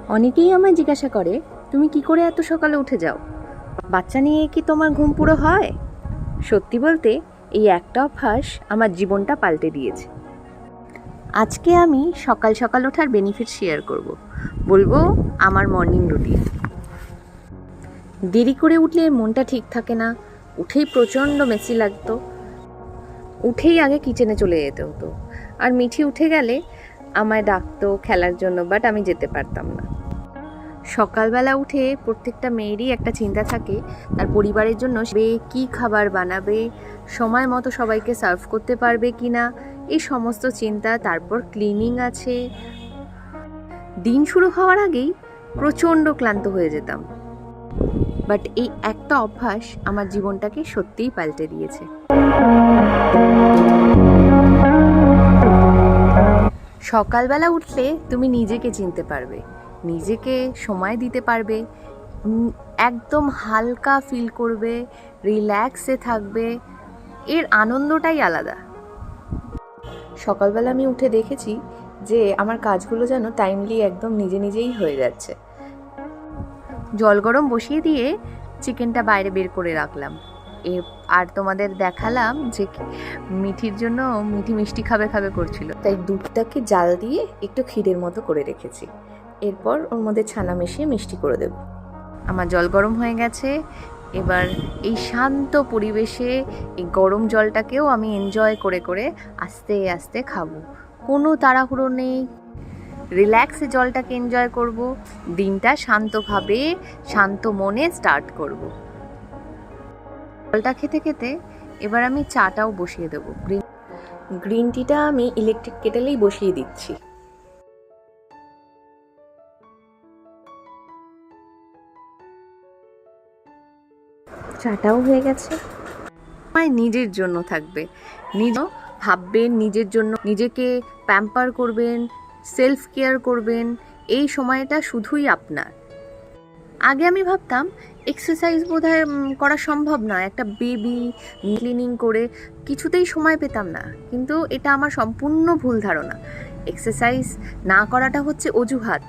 অনেকেই আমায় জিজ্ঞাসা করে, তুমি কি করে এত সকালে উঠে যাও? বাচ্চা নিয়ে কি তোমার ঘুম পুরো হয়? সত্যি বলতে এই একটা অভ্যাস আমার জীবনটা পাল্টে দিয়েছে। আজকে আমি সকাল সকাল ওঠার বেনিফিট শেয়ার করব। বলবো আমার মর্নিং রুটিন। দেরি করে উঠলে মনটা ঠিক থাকে না, উঠেই প্রচণ্ড মেসি লাগতো, উঠেই আগে কিচেনে চলে যেতে হতো। আর মিঠি উঠে গেলে আমায় ডাকতো খেলার জন্য, বাট আমি যেতে পারতাম না। সকালবেলা উঠে প্রত্যেকটা মেয়েরই একটা চিন্তা থাকে তার পরিবারের জন্য সে কী খাবার বানাবে, সময় মতো সবাইকে সার্ভ করতে পারবে কি না, এই সমস্ত চিন্তা। তারপর ক্লিনিং আছে। দিন শুরু হওয়ার আগেই প্রচণ্ড ক্লান্ত হয়ে যেতাম, বাট এই একটা অভ্যাস আমার জীবনটাকে সত্যিই পাল্টে দিয়েছে। সকালবেলা উঠলে তুমি নিজেকে চিনতে পারবে, নিজেকে সময় দিতে পারবে, একদম হালকা ফিল করবে, রিল্যাক্সে থাকবে। এর আনন্দটাই আলাদা। সকালবেলা আমি উঠে দেখেছি যে আমার কাজগুলো যেন টাইমলি একদম নিজে নিজেই হয়ে যাচ্ছে। জল গরম বসিয়ে দিয়ে চিকেনটা বাইরে বের করে রাখলাম। আর তোমাদের দেখালাম যে মিঠির জন্য মিঠি মিষ্টি খাবে খাবে করছিল, তাই দুধটাকে জাল দিয়ে একটু ক্ষীরের মতো করে রেখেছি। এরপর ওর মধ্যে ছানা মিশিয়ে মিষ্টি করে দেব। আমার জল গরম হয়ে গেছে। এবার এই শান্ত পরিবেশে এই গরম জলটাকেও আমি এনজয় করে করে আস্তে আস্তে খাবো। কোনো তাড়াহুড়ো নেই, রিল্যাক্সে জলটাকে এনজয় করব। দিনটা শান্তভাবে শান্ত মনে স্টার্ট করব। জলটা খেতে খেতে এবার আমি চাটাও বসিয়ে দেবো। গ্রিন টিটা আমি ইলেকট্রিক কেটেলেই বসিয়ে দিচ্ছি। চাটাও হয়ে গেছে। নিজের জন্য থাকবে, ভাববেন নিজের জন্য, নিজেকে প্যাম্পার করবেন, সেলফ কেয়ার করবেন। এই সময়টা শুধুই আপনার। আগে আমি ভাবতাম এক্সারসাইজ বোধহয় করা সম্ভব নয়, একটা বেবি ক্লিনিং করে কিছুতেই সময় পেতাম না। কিন্তু এটা আমার সম্পূর্ণ ভুল ধারণা। এক্সারসাইজ না করাটা হচ্ছে অজুহাত,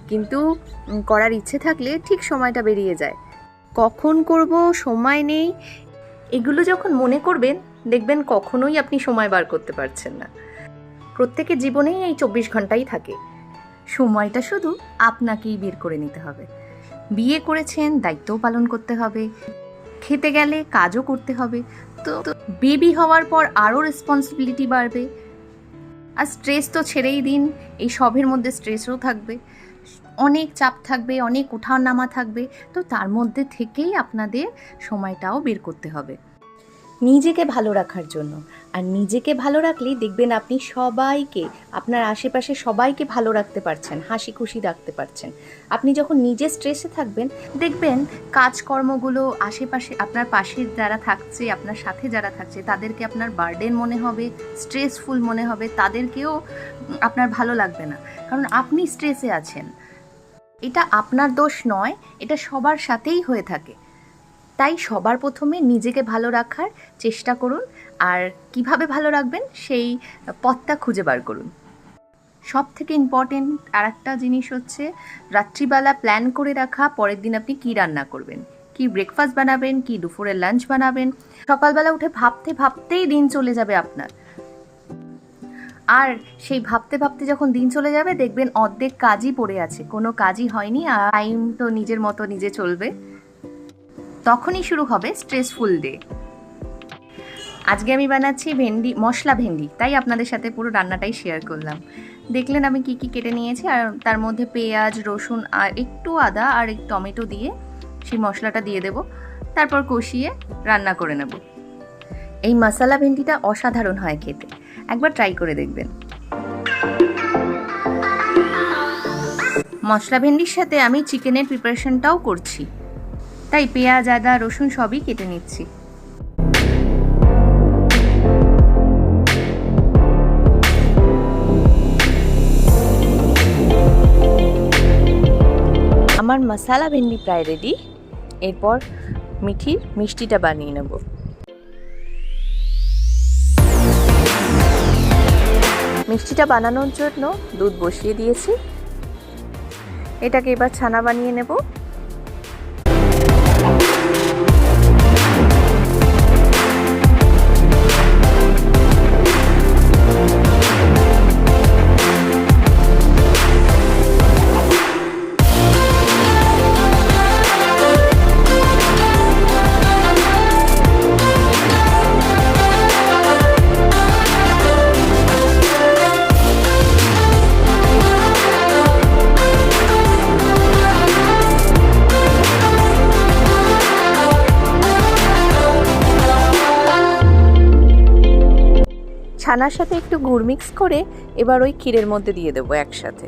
কিন্তু করার ইচ্ছে থাকলে ঠিক সময়টা বেরিয়ে যায়। কখন করব, সময় নেই, এগুলো যখন মনে করবেন দেখবেন কখনোই আপনি সময় বার করতে পারছেন না। প্রত্যেকের জীবনেই এই 24 ঘন্টাই থাকে, সময়টা শুধু আপনাকেই বের করে নিতে হবে। বিয়ে করেছেন, দায়িত্বও পালন করতে হবে, খেতে গেলে কাজও করতে হবে। তো বেবি হওয়ার পর আরও রেসপন্সিবিলিটি বাড়বে। আর স্ট্রেস তো ছেড়েই দিন, এই সবের মধ্যে স্ট্রেসও থাকবে, অনেক চাপ থাকবে, অনেক ওঠা নামা থাকবে। তো তার মধ্যে থেকেই আপনাদের সময়টাও বের করতে হবে নিজেকে ভালো রাখার জন্য। আর নিজেকে ভালো রাখলেই দেখবেন আপনি সবাইকে, আপনার আশেপাশে সবাইকে ভালো রাখতে পারছেন, হাসি খুশি রাখতে পারছেন। আপনি যখন নিজে স্ট্রেসে থাকবেন দেখবেন কাজকর্মগুলো আশেপাশে আপনার পাশে যারা থাকছে, আপনার সাথে যারা থাকছে তাদেরকে আপনার বার্ডেন মনে হবে, স্ট্রেসফুল মনে হবে, তাদেরকেও আপনার ভালো লাগবে না, কারণ আপনি স্ট্রেসে আছেন। এটা আপনার দোষ নয়, এটা সবার সাথেই হয়ে থাকে। তাই সবার প্রথমে নিজেকে ভালো রাখার চেষ্টা করুন, আর কিভাবে ভালো রাখবেন সেই পথটা খুঁজে বার করুন। সব থেকে ইম্পর্টেন্ট আর একটা জিনিস হচ্ছে রাত্রিবেলা প্ল্যান করে রাখা, পরের দিন আপনি কী রান্না করবেন, কি ব্রেকফাস্ট বানাবেন, কি দুপুরের লাঞ্চ বানাবেন। সকালবেলা উঠে ভাবতে ভাবতেই দিন চলে যাবে আপনার। আর সেই ভাবতে ভাবতে যখন দিন চলে যাবে দেখবেন অর্ধেক কাজই পড়ে আছে, কোনো কাজই হয়নি, আর টাইম তো নিজের মতো নিজে চলবে। তখনই শুরু হবে স্ট্রেসফুল ডে। আজকে আমি বানাচ্ছি ভেন্ডি, মশলা ভেন্ডি, তাই আপনাদের সাথে পুরো রান্নাটাই শেয়ার করলাম। দেখলেন আমি কি কি কেটে নিয়েছি, আর তার মধ্যে পেঁয়াজ, রসুন আর একটু আদা আর একটু টমেটো দিয়ে সেই মশলাটা দিয়ে দেব। তারপর কষিয়ে রান্না করে নেব। এই মশলা ভেন্ডিটা অসাধারণ হয় খেতে, একবার ট্রাই করে দেখবেন। মশলা ভেন্ডির সাথে আমি চিকেনের প্রিপারেশনটাও করছি, তাই পেঁয়াজ, আদা, রসুন সবই কেটে নিচ্ছি। আমার মশলা ভেন্ডি প্রায় রেডি। এরপর মিঠির মিষ্টিটা বানিয়ে নেব। মিষ্টিটা বানানোর জন্য দুধ বসিয়ে দিয়েছি। এটাকে এবার ছানা বানিয়ে নেব। ছানার সাথে একটু গুড় মিক্স করে এবার ওই ক্ষীরের মধ্যে দিয়ে দেবো একসাথে।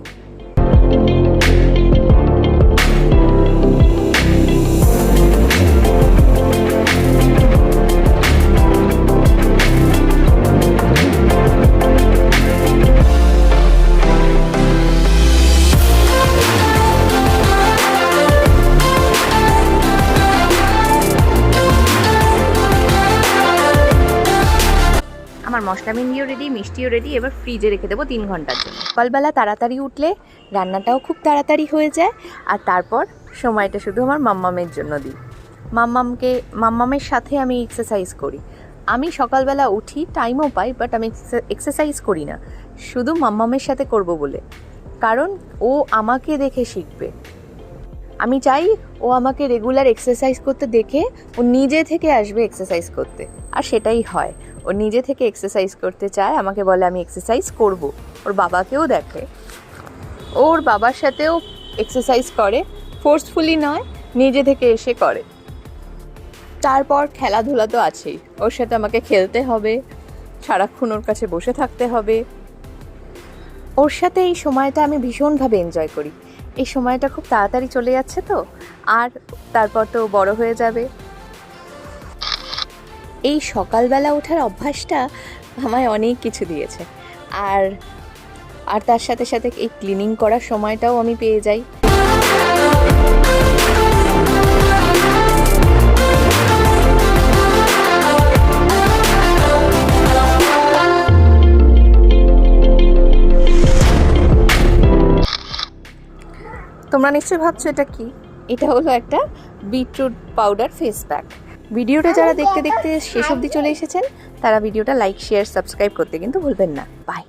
আমার মশলা মেহেন্দিও রেডি, মিষ্টিও রেডি। এবার ফ্রিজে রেখে দেবো 3 ঘন্টার জন্য। সকালবেলা তাড়াতাড়ি উঠলে রান্নাটাও খুব তাড়াতাড়ি হয়ে যায়। আর তারপর সময়টা শুধু আমার মাম্মামের জন্য দিই। মাম্মামের সাথে আমি এক্সারসাইজ করি। আমি সকালবেলা উঠি, টাইমও পাই, বাট আমি এক্সারসাইজ করি না, শুধু মাম্মামের সাথে করব বলে। কারণ ও আমাকে দেখে শিখবে। আমি চাই ও আমাকে রেগুলার এক্সারসাইজ করতে দেখে ও নিজে থেকে আসবে এক্সারসাইজ করতে। আর সেটাই হয়, ও নিজে থেকে এক্সারসাইজ করতে চায়, আমাকে বলে আমি এক্সারসাইজ করব। ওর বাবাকেও দেখে, ওর বাবার সাথেও এক্সারসাইজ করে, ফোর্সফুলি নয়, নিজে থেকে এসে করে। তারপর খেলাধুলা তো আছেই, ওর সাথে আমাকে খেলতে হবে, সারাক্ষণ ওর কাছে বসে থাকতে হবে। ওর সাথে এই সময়টা আমি ভীষণভাবে এনজয় করি। এই সময়টা খুব তাড়াতাড়ি চলে যাচ্ছে তো, আর তারপর তো বড় হয়ে যাবে। এই সকালবেলা ওঠার অভ্যাসটা আমায় অনেক কিছু দিয়েছে। আর তার সাথে সাথে এই ক্লিনিং করার সময়টাও আমি পেয়ে যাই। তোমরা নিশ্চয়ই ভাবছো এটা কি? এটা হলো একটা বিটরুট পাউডার ফেস প্যাক। ভিডিওটা যারা দেখতে দেখতে শেষ অবধি চলে এসেছেন তারা ভিডিওটা লাইক, শেয়ার, সাবস্ক্রাইব করতে কিন্তু ভুলবেন না। বাই।